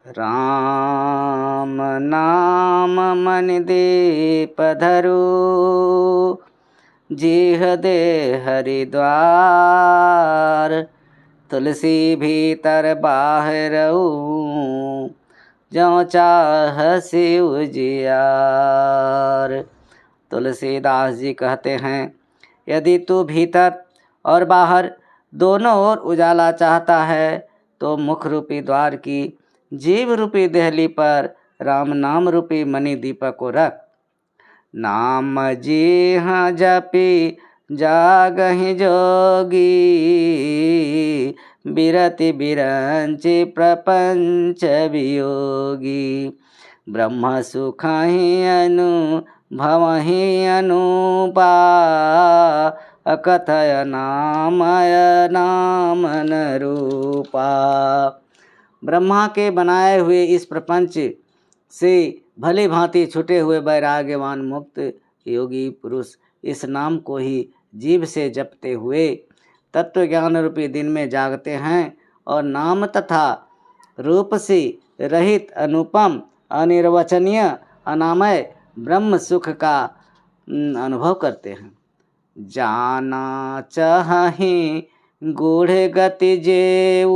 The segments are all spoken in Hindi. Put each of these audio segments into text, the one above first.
राम नाम मन दीप धरू, जीह दे हरिद्वार। तुलसी भीतर बाहरऊ, ज्यों चाह शिव जियार। तुलसीदास जी कहते हैं, यदि तू भीतर और बाहर दोनों ओर उजाला चाहता है तो मुख रूपी द्वार की जीव रूपी देहली पर राम नाम रूपी मणि दीपक को रख। नाम जी हाँ जपी जागहि जोगी, बिरति बिरंचि प्रपंच वियोगी। ब्रह्म सुखहि अनुभवहि अनुपा, अकथय नामय नामन रूपा। ब्रह्मा के बनाए हुए इस प्रपंच से भली भांति छुटे हुए वैराग्यवान मुक्त योगी पुरुष इस नाम को ही जीभ से जपते हुए तत्व ज्ञान रूपी दिन में जागते हैं और नाम तथा रूप से रहित अनुपम अनिर्वचनीय अनामय ब्रह्म सुख का अनुभव करते हैं। जाना चाहि गूढ़ गति जेऊ,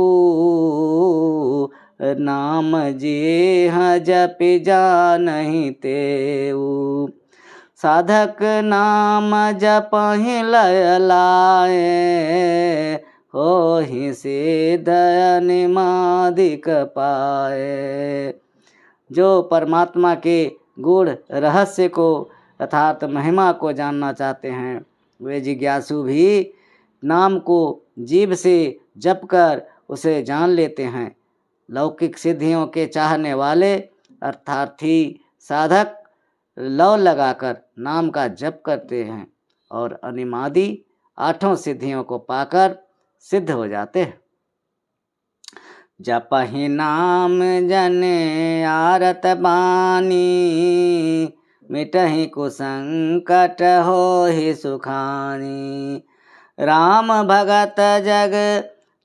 नाम जे हाँ जपि जानहि तेऊ। साधक नाम जपहि लय लाए, होहि सिद्ध अनिमादिक पाए। जो परमात्मा के गूढ़ रहस्य को अर्थात महिमा को जानना चाहते हैं, वे जिज्ञासु भी नाम को जीभ से जप कर उसे जान लेते हैं। लौकिक सिद्धियों के चाहने वाले अर्थार्थी साधक लौ लगाकर नाम का जप करते हैं और अनिमादि आठों सिद्धियों को पाकर सिद्ध हो जाते हैं। जपहि नाम जने आरत बानी, मिटहि कुसंकट होहि सुखानी। राम भगत जग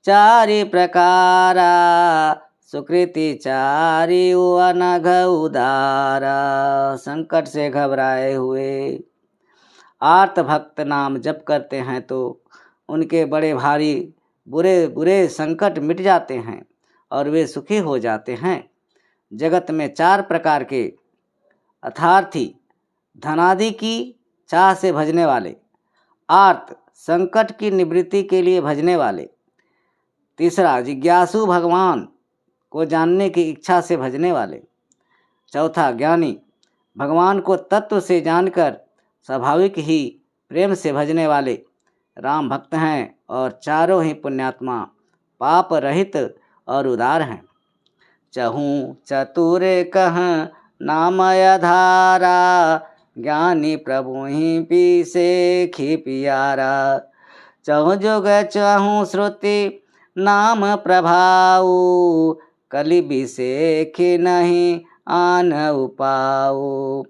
चारि प्रकारा, सुकृति चारि अनघ उदारा। संकट से घबराए हुए आर्त भक्त नाम जप करते हैं तो उनके बड़े भारी बुरे बुरे संकट मिट जाते हैं और वे सुखी हो जाते हैं। जगत में चार प्रकार के अर्थार्थी, धनादि की चाह से भजने वाले, आर्त संकट की निवृत्ति के लिए भजने वाले, तीसरा जिज्ञासु भगवान को जानने की इच्छा से भजने वाले, चौथा ज्ञानी भगवान को तत्व से जानकर स्वाभाविक ही प्रेम से भजने वाले राम भक्त हैं और चारों ही पुण्यात्मा पाप रहित और उदार हैं। चहूँ चतुर कह नामय धारा, ज्ञानी प्रभु ही पीसे खी पियारा। चहु जुग चहु श्रुति नाम प्रभाऊ, कलि बिसेखि नहीं आन उपाऊ।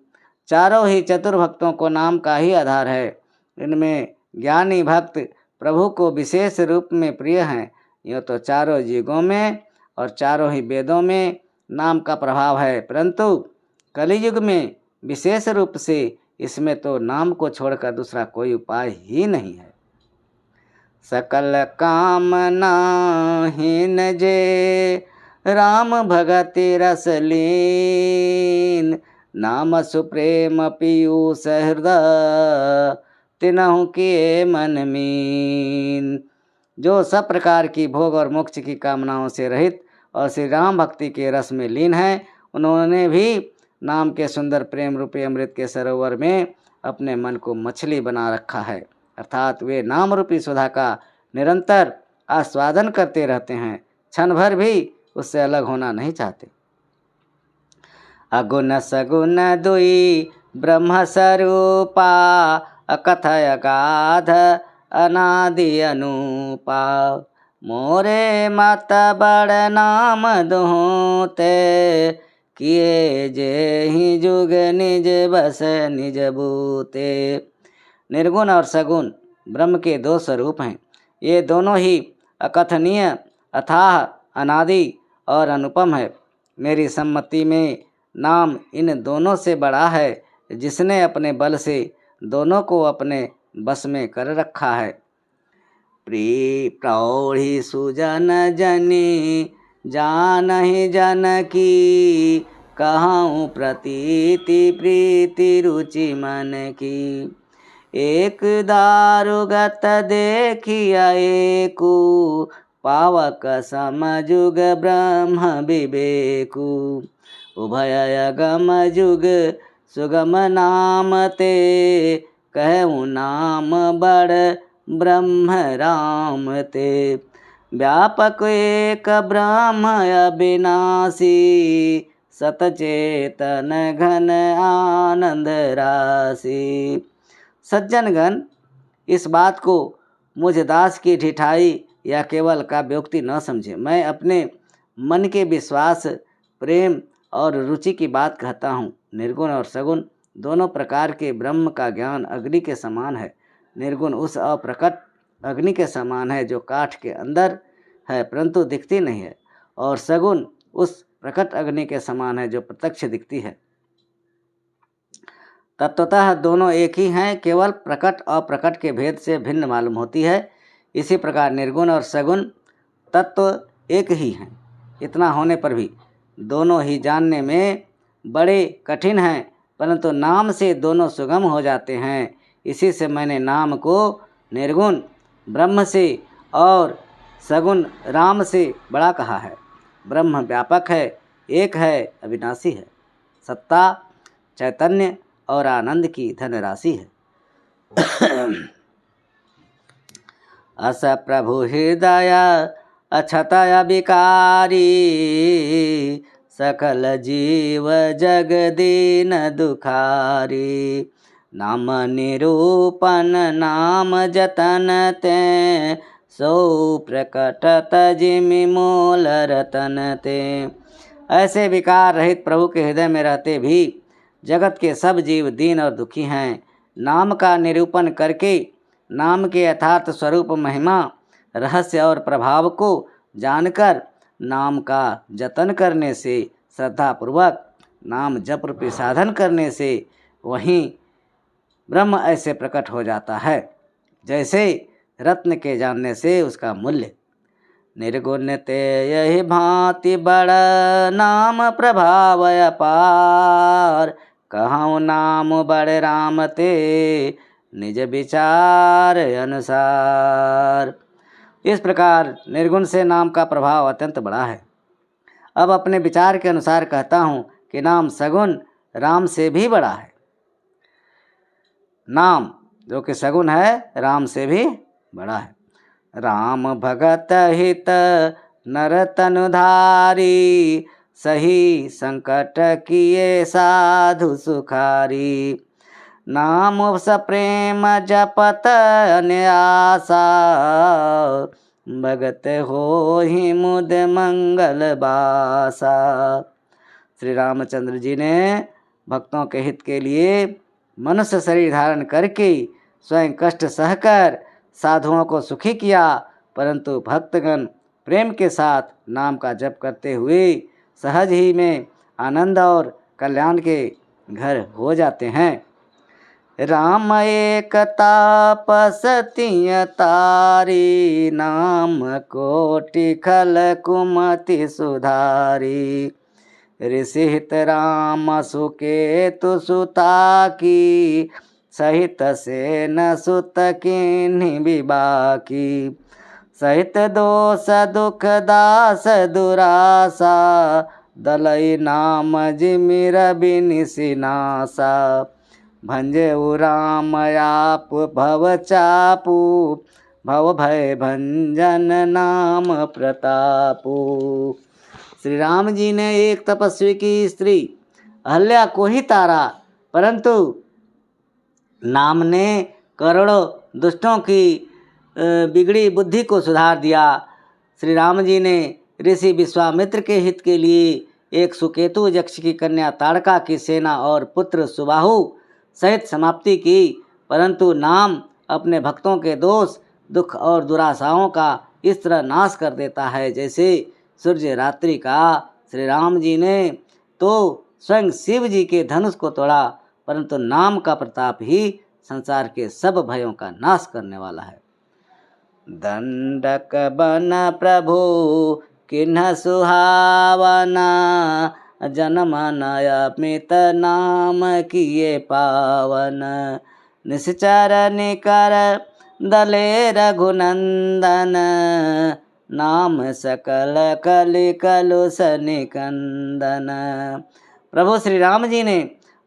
चारों ही चतुर भक्तों को नाम का ही आधार है। इनमें ज्ञानी भक्त प्रभु को विशेष रूप में प्रिय हैं। यूँ तो चारों युगों में और चारों ही वेदों में नाम का प्रभाव है, परंतु कलियुग में विशेष रूप से इसमें तो नाम को छोड़कर दूसरा कोई उपाय ही नहीं है। सकल कामना हीन जे, राम भगति रस लीन। नाम सुप्रेम पीयूष हृदय, तिनहु किए मन मीन। जो सब प्रकार की भोग और मोक्ष की कामनाओं से रहित और श्री राम भक्ति के रस में लीन है, उन्होंने भी नाम के सुंदर प्रेम रूपी अमृत के सरोवर में अपने मन को मछली बना रखा है। अर्थात वे नाम रूपी सुधा का निरंतर आस्वादन करते रहते हैं, क्षण भर भी उससे अलग होना नहीं चाहते। अगुण सगुण दुई ब्रह्म स्वरूपा, अकथय अगाध अनादि अनुपा। मोरे मत बड़ नाम दोते, किए जे ही जुग निज बस निज बूते। निर्गुण और सगुण ब्रह्म के दो स्वरूप हैं। ये दोनों ही अकथनीय, अथाह, अनादि और अनुपम है। मेरी सम्मति में नाम इन दोनों से बड़ा है, जिसने अपने बल से दोनों को अपने बस में कर रखा है। प्रौढ़ी सुजन जनी जानहि जन की, कहूँ प्रतीति प्रीति रुचि मन की। एक दारुगत देखिया एकु, पावक समजुग ब्रह्म विवेकु। उभय अगम जुग सुगम नाम ते, कहूँ नाम बड़ ब्रह्म राम ते। व्यापक एक ब्रह्म अविनाशी, सतचेतन घन आनंद राशि। सज्जनगण, इस बात को मुझ दास की ढिठाई या केवल काव्योक्ति न समझे। मैं अपने मन के विश्वास, प्रेम और रुचि की बात कहता हूँ। निर्गुण और सगुण दोनों प्रकार के ब्रह्म का ज्ञान अग्नि के समान है। निर्गुण उस अप्रकट अग्नि के समान है जो काठ के अंदर है परंतु दिखती नहीं है, और सगुण उस प्रकट अग्नि के समान है जो प्रत्यक्ष दिखती है। तत्वतः दोनों एक ही हैं, केवल प्रकट और अप्रकट के भेद से भिन्न मालूम होती है। इसी प्रकार निर्गुण और सगुण तत्व एक ही हैं। इतना होने पर भी दोनों ही जानने में बड़े कठिन हैं, परंतु नाम से दोनों सुगम हो जाते हैं। इसी से मैंने नाम को निर्गुण ब्रह्म से और सगुण राम से बड़ा कहा है। ब्रह्म व्यापक है, एक है, अविनाशी है, सत्ता, चैतन्य और आनंद की धनराशि है। अस प्रभु हृदय अछतय विकारी, सकल जीव जग दीन दुखारी। नाम निरूपण नाम जतन ते, सो प्रकट तजिमि मूल रतन ते। ऐसे विकार रहित प्रभु के हृदय में रहते भी जगत के सब जीव दीन और दुखी हैं। नाम का निरूपण करके नाम के यथार्थ स्वरूप, महिमा, रहस्य और प्रभाव को जानकर नाम का जतन करने से, श्रद्धापूर्वक नाम जप रूपी साधन करने से वहीं ब्रह्म ऐसे प्रकट हो जाता है जैसे रत्न के जानने से उसका मूल्य। निर्गुण ते यही भांति बड़ नाम प्रभाव अपार, कहूँ नाम बड़े राम ते निज विचार अनुसार। इस प्रकार निर्गुण से नाम का प्रभाव अत्यंत बड़ा है। अब अपने विचार के अनुसार कहता हूँ कि नाम सगुण राम से भी बड़ा है। नाम जो कि सगुण है राम से भी बड़ा है। राम भगत हित नर तनुधारी, सही संकट किए साधु सुखारी। नाम सप्रेम जपत अन्यासा, भगत हो ही मुद मंगल बासा। श्री रामचंद्र जी ने भक्तों के हित के लिए मनुष्य शरीर धारण करके स्वयं कष्ट सहकर साधुओं को सुखी किया, परंतु भक्तगण प्रेम के साथ नाम का जप करते हुए सहज ही में आनंद और कल्याण के घर हो जाते हैं। राम एक तापसतिय तारी, नाम कोटि खल कुमति सुधारी। ऋषिहित राम सुकेतु सुता की, सहित सेन सुत किन्हि विबाकी। सहित दोष दुख दास दुरासा, दलई नाम जिमिर बिनिसिनासा। भंजे राम आप भव चापू, भव भय भंजन नाम प्रतापू। श्री राम जी ने एक तपस्वी की स्त्री अहल्या को ही तारा, परंतु नाम ने करोड़ों दुष्टों की बिगड़ी बुद्धि को सुधार दिया। श्री राम जी ने ऋषि विश्वामित्र के हित के लिए एक सुकेतु यक्ष की कन्या ताड़का की सेना और पुत्र सुबाहु सहित समाप्ति की, परंतु नाम अपने भक्तों के दोष, दुख और दुराशाओं का इस तरह नाश कर देता है जैसे सूर्य रात्रि का श्री राम जी ने तो स्वयं शिव जी के धनुष को तोड़ा, परंतु नाम का प्रताप ही संसार के सब भयों का नाश करने वाला है। दंडक बन प्रभु किन्ह सुहावना, जन्म अमित नाम किए पावन। निश्चर निकर दले रघुनंदन, नाम सकल कलि कलुष निकंदन। प्रभु श्री राम जी ने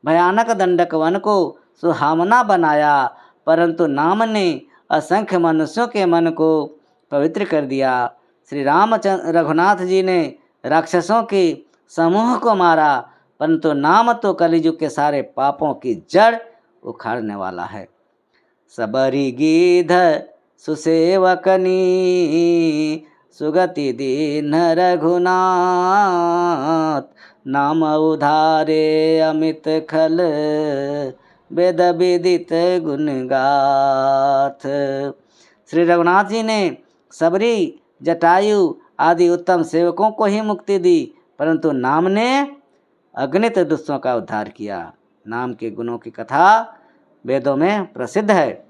भयानक दंडक वन को सुहावना बनाया, परंतु नाम ने असंख्य मनुष्यों के मन को पवित्र कर दिया। श्री रामचंद्र रघुनाथ जी ने राक्षसों के समूह को मारा, परंतु नाम तो कलियुग के सारे पापों की जड़ उखाड़ने वाला है। सबरी गीध सुसेवकनी, सुगति दीन रघुनाथ, नाम उधारे अमित खल, वेद विदित गुण गाथ। श्री रघुनाथ जी ने सबरी, जटायु आदि उत्तम सेवकों को ही मुक्ति दी, परंतु नाम ने अगणित दुष्टों का उद्धार किया। नाम के गुणों की कथा वेदों में प्रसिद्ध है।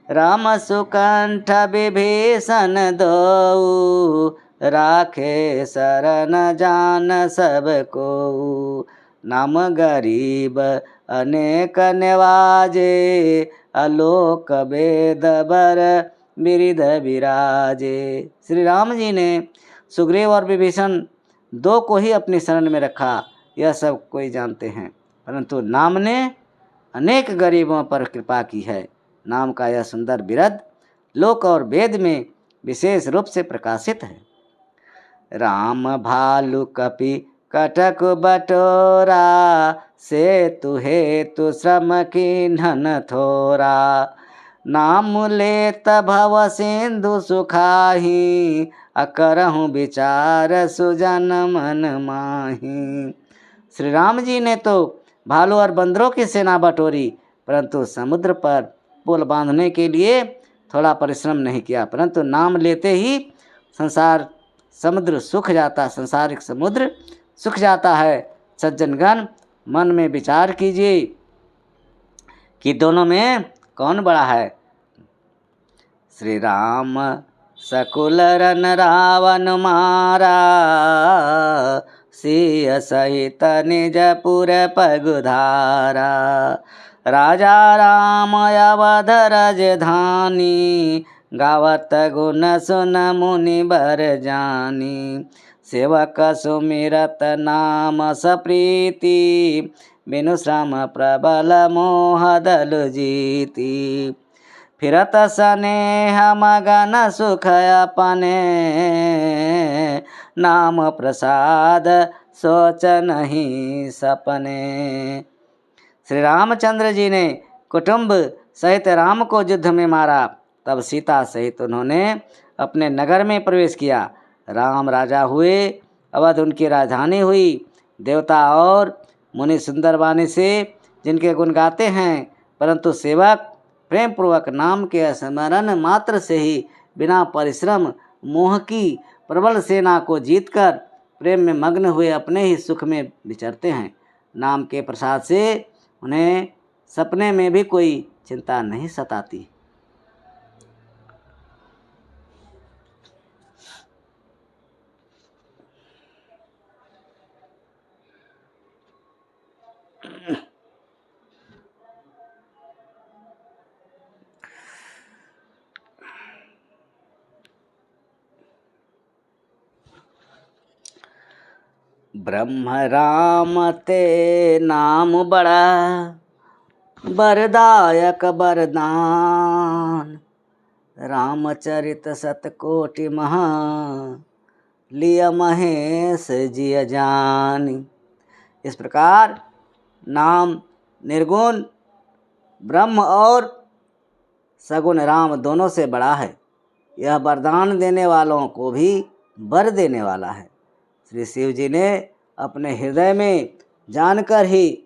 राम सुकंठ विभीषण दो, राखे शरण जान सबको, नाम गरीब अनेक निवाजे, आलोक वेद बर बिरिध विराजे। श्री राम जी ने सुग्रीव और विभीषण दो को ही अपनी शरण में रखा, यह सब कोई जानते हैं, परंतु नाम ने अनेक गरीबों पर कृपा की है। नाम का यह सुंदर बिरध लोक और वेद में विशेष रूप से प्रकाशित है। राम भालु कपि कटक बटोरा, सेतु हेतु श्रम कीन्हन थोरा, नाम लेत भव सिंधु सुखाही, अकरहु विचार सुजन मन माही। श्री राम जी ने तो भालू और बंदरों की सेना बटोरी, परंतु समुद्र पर पुल बांधने के लिए थोड़ा परिश्रम नहीं किया, परंतु नाम लेते ही संसारिक समुद्र सूख जाता है। सज्जनगण, मन में विचार कीजिए कि दोनों में कौन बड़ा है। श्री राम सकुल रन रावण मारा, सिय सहित निज पुर पगुधारा, राजा राम अवध राजधानी, गावत गुण सुन मुनि बर जानी, सेवक सुमिरत नाम सप्रीति, बिनु श्रम प्रबल मोह दल जीती, फिरत स्नेह मगन सुख अपने, नाम प्रसाद सोच नहीं सपने। श्री रामचंद्र जी ने कुटुंब सहित राम को युद्ध में मारा, तब सीता सहित उन्होंने अपने नगर में प्रवेश किया। राम राजा हुए, अवध उनकी राजधानी हुई। देवता और मुनि सुंदर वाणी से जिनके गुण गाते हैं, परंतु सेवक प्रेम पूर्वक नाम के स्मरण मात्र से ही बिना परिश्रम मोह की प्रबल सेना को जीतकर प्रेम में मग्न हुए अपने ही सुख में विचरते हैं। नाम के प्रसाद से उन्हें सपने में भी कोई चिंता नहीं सताती। ब्रह्म राम ते नाम बड़ा, बरदायक बरदान, रामचरित सतकोटि महा, लिय महेश जिय जानी। इस प्रकार नाम निर्गुण ब्रह्म और सगुण राम दोनों से बड़ा है। यह वरदान देने वालों को भी वर देने वाला है। श्री शिव जी ने अपने हृदय में जानकर ही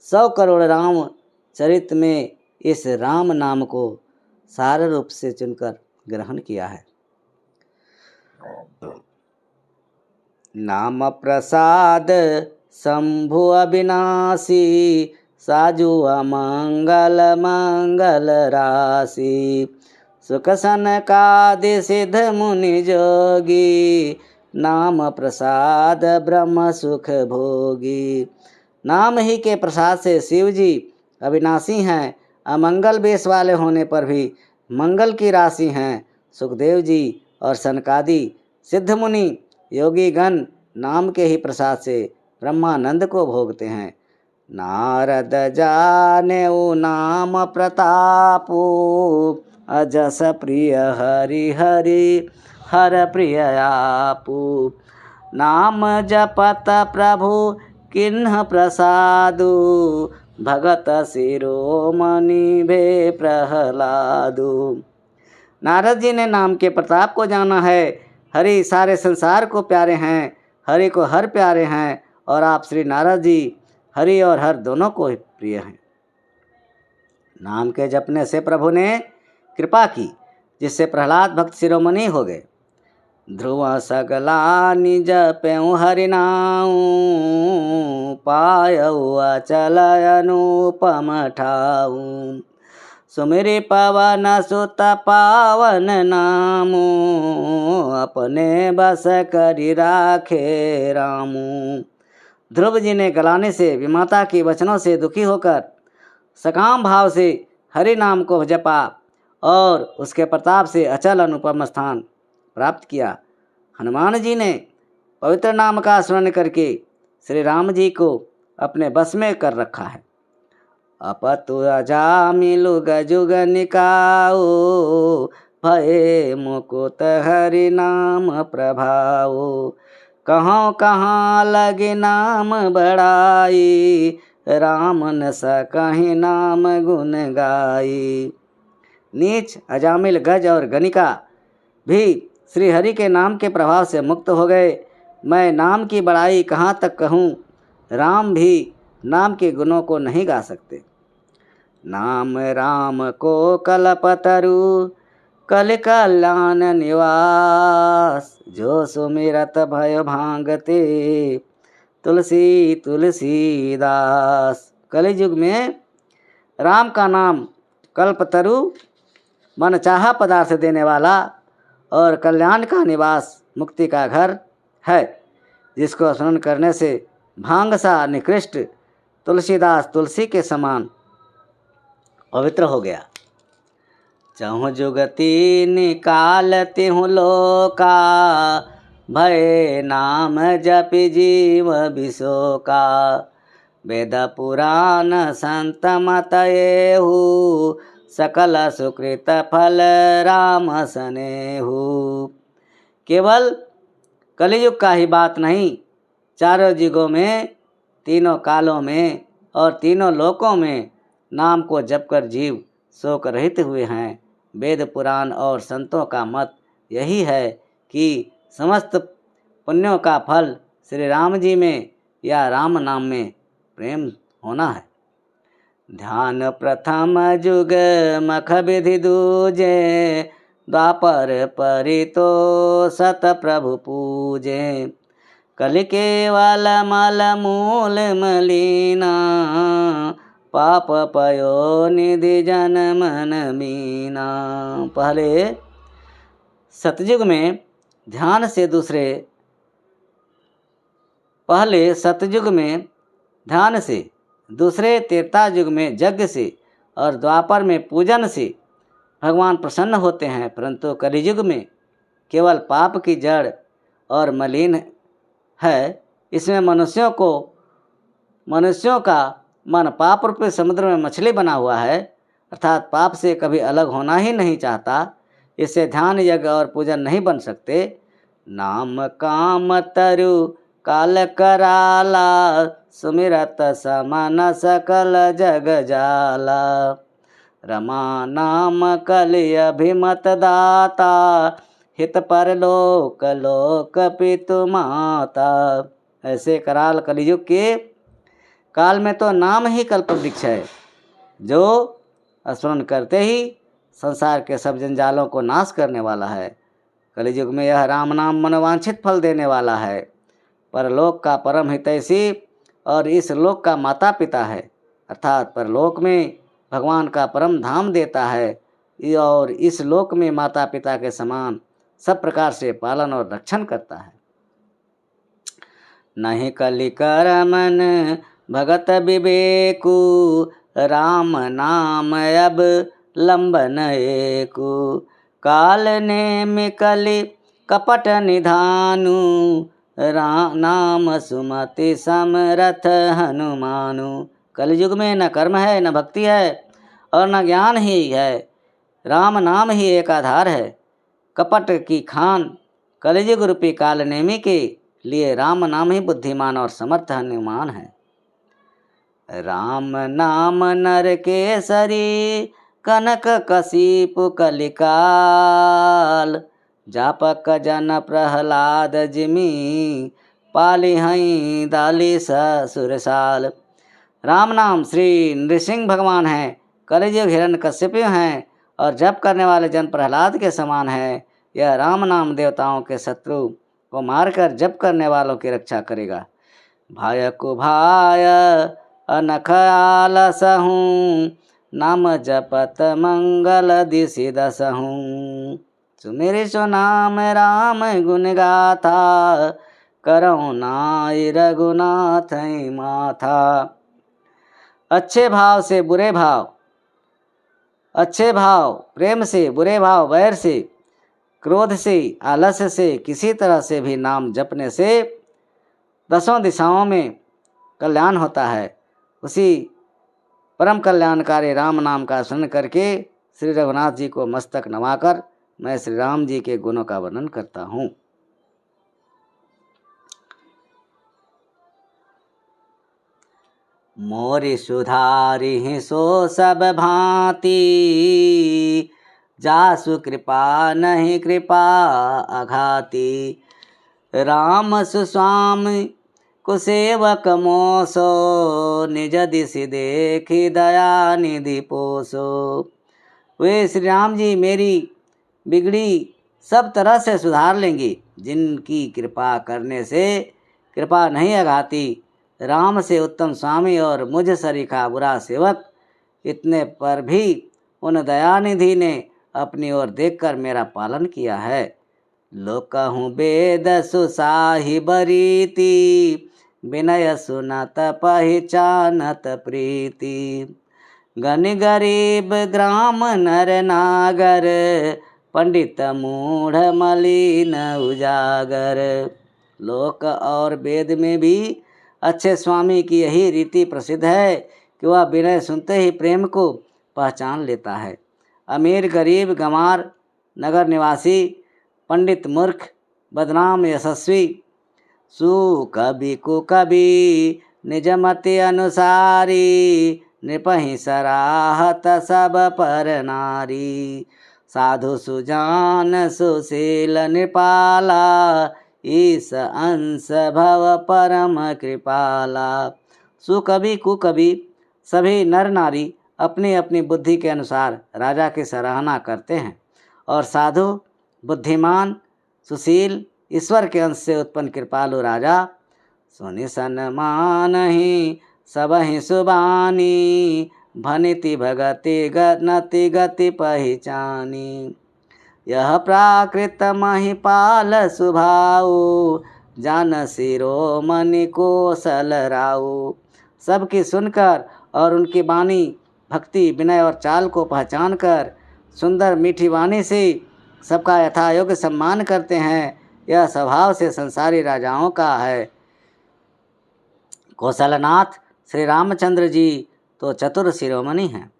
100 करोड़ राम चरित में इस राम नाम को सार रूप से चुनकर ग्रहण किया है। नाम प्रसाद शंभु अविनाशी, साजु अमंगल मंगल राशि। सुख सनकादि सिद्ध मुनि जोगी, नाम प्रसाद ब्रह्म सुख भोगी। नाम ही के प्रसाद से शिव जी अविनाशी हैं, अमंगल बेश वाले होने पर भी मंगल की राशि हैं। सुखदेव जी और सनकादि सिद्ध मुनि योगी गण नाम के ही प्रसाद से ब्रह्मानंद को भोगते हैं। नारद जानेऊ नाम प्रतापो, अजस प्रिय हरि हरि हर प्रिय आपू। नाम जपत प्रभु किन्ह प्रसादु, भगत शिरोमणि भे प्रहलादु। नारद जी ने नाम के प्रताप को जाना है। हरि सारे संसार को प्यारे हैं, हरि को हर प्यारे हैं, और आप श्री नारद जी हरि और हर दोनों को प्रिय हैं। नाम के जपने से प्रभु ने कृपा की, जिससे प्रहलाद भक्त शिरोमणि हो गए। ध्रुव सगला निज प्यऊ हरिनाऊ, पायऊ अचल अनुपम ठाऊ। सुमिरि पवन सुत पावन नामू, अपने बस करि राखे रामू। ध्रुव जी ने गलाने से विमाता की वचनों से दुखी होकर सकाम भाव से हरि नाम को जपा और उसके प्रताप से अचल अनुपम स्थान प्राप्त किया। हनुमान जी ने पवित्र नाम का स्मरण करके श्री राम जी को अपने बस में कर रखा है। अपतु अजामिलु गजुग निकाओ, भये मुकुत हरि नाम प्रभाओ। कहाँ कहाँ लगे नाम बड़ाई, राम न सकहि नाम गुण गाई। नीच अजामिल गज और गणिका भी श्री हरि के नाम के प्रभाव से मुक्त हो गए। मैं नाम की बड़ाई कहाँ तक कहूँ, राम भी नाम के गुणों को नहीं गा सकते। नाम राम को कल्पतरु, कल कल्याण निवास। जो सुमिरत भय भांगते, तुलसी तुलसीदास। कलियुग में राम का नाम कल्पतरु मन चाहा पदार्थ देने वाला और कल्याण का निवास मुक्ति का घर है, जिसको स्मरण करने से भांग सा निकृष्ट तुलसीदास तुलसी के समान पवित्र हो गया। चहु जुगति निकालती हूँ लोका, भय नाम जपि जीव विशोका। वेद पुराण संत मत एहु, सकल सुकृत फल राम सनेहु। केवल कलियुग का ही बात नहीं, चारों युगों में, तीनों कालों में और तीनों लोकों में नाम को जपकर जीव शोक रहित हुए हैं। वेद पुराण और संतों का मत यही है कि समस्त पुण्यों का फल श्री राम जी में या राम नाम में प्रेम होना है। ध्यान प्रथम जुग मख विधि दूजे, द्वापर परितो सत प्रभु पूजे। कलि केवल मल मूल मलिना, पाप पयो निधि जन मन मीना। पहले सतयुग में ध्यान से दूसरे त्रेता युग में यज्ञ से और द्वापर में पूजन से भगवान प्रसन्न होते हैं, परंतु कलियुग में केवल पाप की जड़ और मलिन है। इसमें मनुष्यों का मन पाप रूपी समुद्र में मछली बना हुआ है, अर्थात पाप से कभी अलग होना ही नहीं चाहता। इससे ध्यान यज्ञ और पूजन नहीं बन सकते। नाम काम तरु काल कराला, सुमिरत समन सकल जग जाला। रमा नाम कलि अभिमत दाता, हित पर लोक लोक पितु माता। ऐसे कराल कलियुग के काल में तो नाम ही कल्प वृक्ष है, जो स्मरण करते ही संसार के सब जंजालों को नाश करने वाला है। कलियुग में यह राम नाम मनोवांछित फल देने वाला है। परलोक का परम हितैषी और इस लोक का माता पिता है, अर्थात परलोक में भगवान का परम धाम देता है और इस लोक में माता पिता के समान सब प्रकार से पालन और रक्षण करता है। नहीं कलि कर मन भगत विवेकु, राम नाम अब लंबन एकु। काल नेम कलि कपट निधानु, नाम सुमति समरथ हनुमानु। कलयुग में न कर्म है, न भक्ति है और न ज्ञान ही है, राम नाम ही एक आधार है। कपट की खान कलयुग रूपी काल नेमी के लिए राम नाम ही बुद्धिमान और समर्थ हनुमान है। राम नाम नर केसरी, कनक कशिपु कलिकाल। जापक जन प्रहलाद जिमि, पाली हई दाली ससुरसाल। राम नाम श्री नृसिंह भगवान हैं, कलियुग हिरण्यकश्यप हैं और जप करने वाले जन प्रहलाद के समान है। यह राम नाम देवताओं के शत्रु को मारकर जप करने वालों की रक्षा करेगा। भाय को भाय अनख आलसहूँ, नाम जपत मंगल दिशि दसहूँ। सुमिरि सो नाम राम गुण गाथा, करौ नाई रघुनाथ माथा। अच्छे भाव से बुरे भाव, अच्छे भाव प्रेम से, बुरे भाव वैर से, क्रोध से, आलस्य से, किसी तरह से भी नाम जपने से 10 दिशाओं में कल्याण होता है। उसी परम कल्याणकारी राम नाम का स्मरण करके श्री रघुनाथ जी को मस्तक नवाकर मैं श्री राम जी के गुणों का वर्णन करता हूँ। मोरि सुधारि सो सब भांति, जासु कृपा नहीं कृपा अघाती। राम सुस्वामी कुसेवक मोसो, निज दिशि देखी दया निधि पोसो। वे श्री राम जी मेरी बिगड़ी सब तरह से सुधार लेंगे, जिनकी कृपा करने से कृपा नहीं अघाती। राम से उत्तम स्वामी और मुझ सरीखा बुरा सेवक, इतने पर भी उन दयानिधि ने अपनी ओर देखकर मेरा पालन किया है। लोकहु वेद सुसाहिब रीति, विनय सुनत पहिचानत प्रीति। गनि गरीब ग्राम नर नागर, पंडित मूढ़ मलिन उजागर। लोक और वेद में भी अच्छे स्वामी की यही रीति प्रसिद्ध है कि वह विनय सुनते ही प्रेम को पहचान लेता है। अमीर गरीब गंवार नगर निवासी, पंडित मूर्ख बदनाम यशस्वी, सु कवि कुकवि निज मति अनुसारी। नृपहि सराहत सब पर नारी, साधु सुजान सुशील नृपाला। ईस अंश भव परम कृपाला। सुकवि कुकवि सभी नर नारी अपनी अपनी बुद्धि के अनुसार राजा की सराहना करते हैं और साधु बुद्धिमान सुशील ईश्वर के अंश से उत्पन्न कृपालु राजा सुनि सन्मान ही सबहि सुबानी। भनिति भगति गति गति पहिचानी। यह प्राकृत महिपाल सुभाऊ, जान शिरोमणि कौशल राऊ। सबकी सुनकर और उनकी वाणी भक्ति विनय और चाल को पहचान कर सुंदर मीठी वाणी से सबका यथायोग्य सम्मान करते हैं। यह स्वभाव से संसारी राजाओं का है। कौशलनाथ श्री रामचंद्र जी तो चतुर शिरोमणि हैं।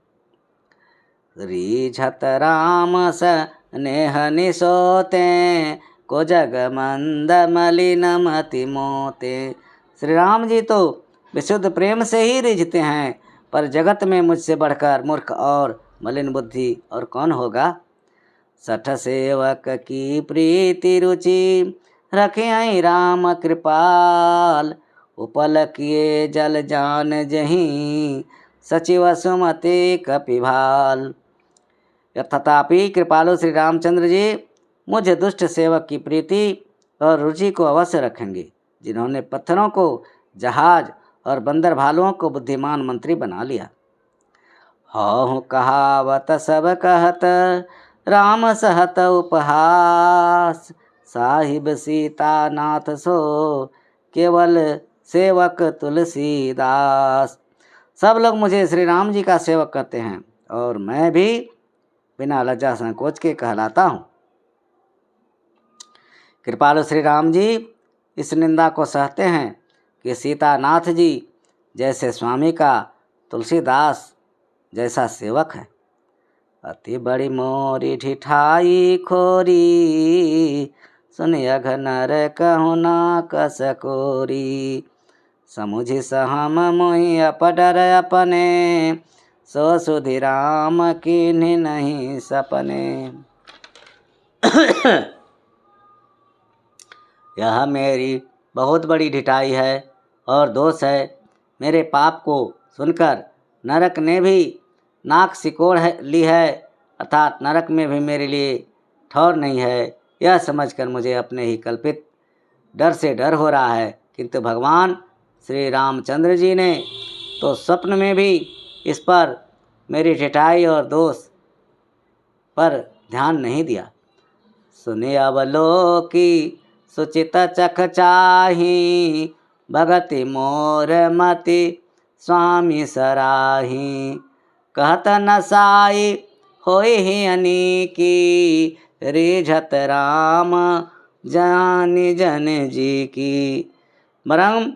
रीझत राम स्नेह निसोते, को जग मंद मलिन मति मोते। श्री राम जी तो विशुद्ध प्रेम से ही रिझते हैं, पर जगत में मुझसे बढ़कर मूर्ख और मलिन बुद्धि और कौन होगा। सठ सेवक की प्रीति रुचि, रखे राम कृपाल। उपल किए जल जान जहीं, सचिव सुमति कपिभाल। तथापि कृपालु श्री रामचंद्र जी मुझ दुष्ट सेवक की प्रीति और रुचि को अवश्य रखेंगे। जिन्होंने पत्थरों को जहाज और बंदर भालुओं को बुद्धिमान मंत्री बना लिया। हूँ कहावत सब कहत, राम सहत उपहास, साहिब सीता नाथ सो, केवल सेवक तुलसीदास। सब लोग मुझे श्री राम जी का सेवक करते हैं और मैं भी बिना लज्जा संकोच के कहलाता हूँ। कृपालु श्री राम जी इस निंदा को सहते हैं कि सीतानाथ जी जैसे स्वामी का तुलसीदास जैसा सेवक है। अति बड़ी मोरी ठिठाई खोरी, सुन अघ नर कहु ना कसकोरी, समुझि सहम मोहि अपडर अपने, सो सुधि राम कीन्हि नहीं सपने। यह मेरी बहुत बड़ी ढिठाई है और दोष है। मेरे पाप को सुनकर नरक ने भी नाक सिकोड़ ली है, अर्थात नरक में भी मेरे लिए ठौर नहीं है। यह समझकर मुझे अपने ही कल्पित डर से डर हो रहा है, किंतु भगवान श्री रामचंद्र जी ने तो स्वप्न में भी इस पर मेरी ढिठाई और दोष पर ध्यान नहीं दिया। सुने अवलोकी सुचित चख चाही, भगति मोर मति स्वामी सराही, कहत नसाई होई ही अनीकी, रिझत राम जानी जन जी की। वरम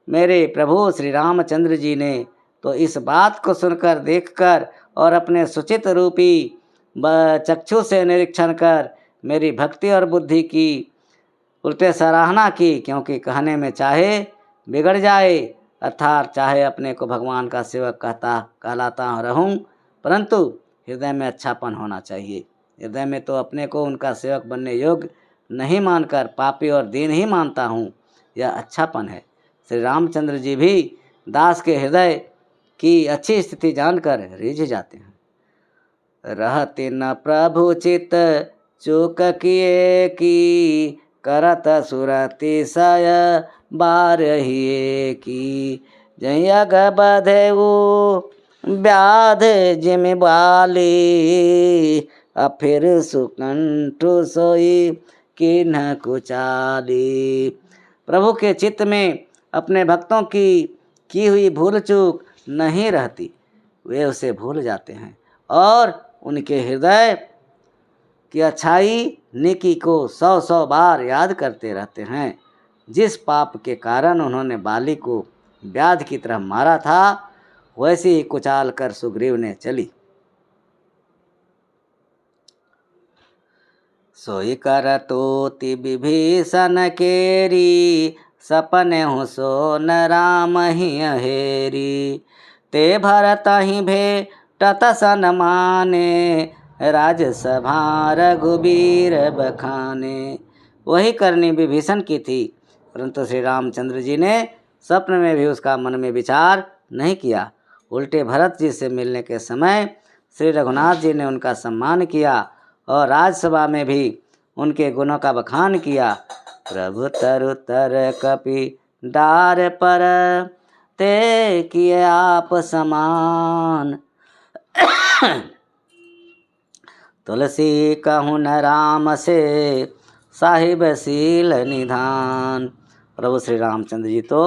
मेरे प्रभु श्री रामचंद्र जी ने तो इस बात को सुनकर, देखकर और अपने सुचित रूपी चक्षु से निरीक्षण कर मेरी भक्ति और बुद्धि की उल्टे सराहना की, क्योंकि कहने में चाहे बिगड़ जाए, अर्थात चाहे अपने को भगवान का सेवक कहलाता रहूं, परंतु हृदय में अच्छापन होना चाहिए। हृदय में तो अपने को उनका सेवक बनने योग्य नहीं मानकर पापी और दीन ही मानता हूँ। यह अच्छापन है। श्री रामचंद्र जी भी दास के हृदय की अच्छी स्थिति जानकर रिझ जाते हैं। रहते न प्रभु चित चूक किए की, करत सुरति सय बारहिए की, जयग बधेऊ व्याध जिम बाली, अफिर सुकंठु सोई किन्ह कुचाली। प्रभु के चित्त में अपने भक्तों की हुई भूल चूक नहीं रहती, वे उसे भूल जाते हैं और उनके हृदय की अच्छाई नेकी को 100 बार याद करते रहते हैं। जिस पाप के कारण उन्होंने बाली को व्याध की तरह मारा था, वैसे ही कुचाल कर सुग्रीव ने चली। सोई कर तोति विभीषण केरी, सपने हूँ सो न राम ही हेरी, ते भरत ही भेटत सन माने, राजसभा रघुबीर बखाने। वही करनी विभीषण की थी, परंतु श्री रामचंद्र जी ने स्वप्न में भी उसका मन में विचार नहीं किया। उल्टे भरत जी से मिलने के समय श्री रघुनाथ जी ने उनका सम्मान किया और राजसभा में भी उनके गुणों का बखान किया। प्रभु तरु तर कपि डार पर, ते किए आप समान, तुलसी कहूँ न राम से साहिब सील निधान। प्रभु श्री रामचंद्र जी तो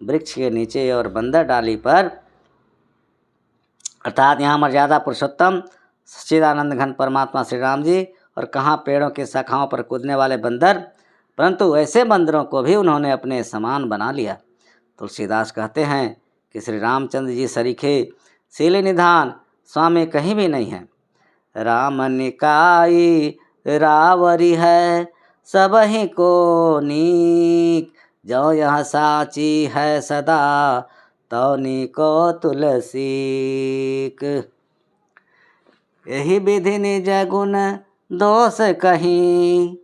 वृक्ष के नीचे और बंदर डाली पर, अर्थात यहाँ मर्यादा पुरुषोत्तम सच्चिदानंद घन परमात्मा श्री राम जी, और कहाँ पेड़ों की शाखाओं पर कूदने वाले बंदर, परंतु ऐसे बंदरों को भी उन्होंने अपने समान बना लिया। तुलसीदास कहते हैं कि श्री रामचंद्र जी सरीखे शील निधान स्वामी कहीं भी नहीं हैं। राम निकाई रावरी है सब ही को नीक, जो यह साची है सदा तौनी को तुलसीक। यही विधि निज गुण दोष कहीं,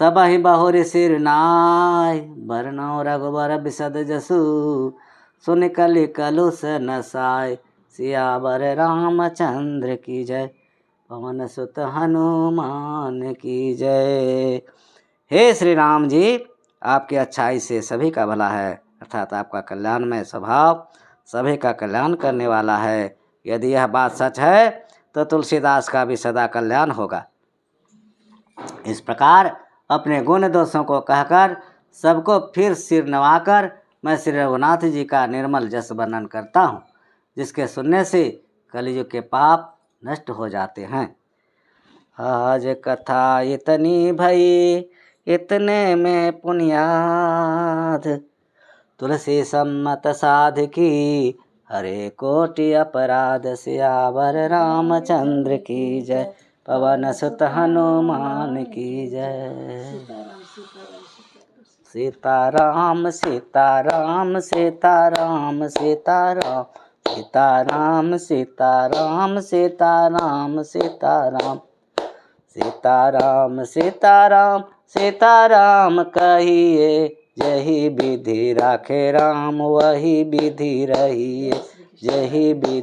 सब ही बहुर सिर नाय, बरनौ रघुबर बिसद जसु, सुन कलि कलुष नसाय, सियावर रामचंद्र की जय, पवन सुत हनुमान की जय। हे श्री राम जी, आपकी अच्छाई से सभी का भला है, अर्थात आपका कल्याणमय स्वभाव सभी का कल्याण करने वाला है। यदि यह बात सच है तो तुलसीदास का भी सदा कल्याण होगा। इस प्रकार अपने गुण दोषों को कहकर सबको फिर सिर नवाकर मैं श्री रघुनाथ जी का निर्मल जस वर्णन करता हूँ, जिसके सुनने से कलियुग के पाप नष्ट हो जाते हैं। आज कथा इतनी भई इतने में पुण्याद, तुलसी सम्मत साधकी हरे कोटि अपराध। सियावर रामचंद्र की जय, पवन सुत हनुमान की जय। सीताराम सीताराम सीताराम सीताराम सीताराम सीताराम सीताराम सीताराम सीताराम सीताराम सीताराम कहिए, जही विधि राखे राम वही विधि रहिए, जही विधि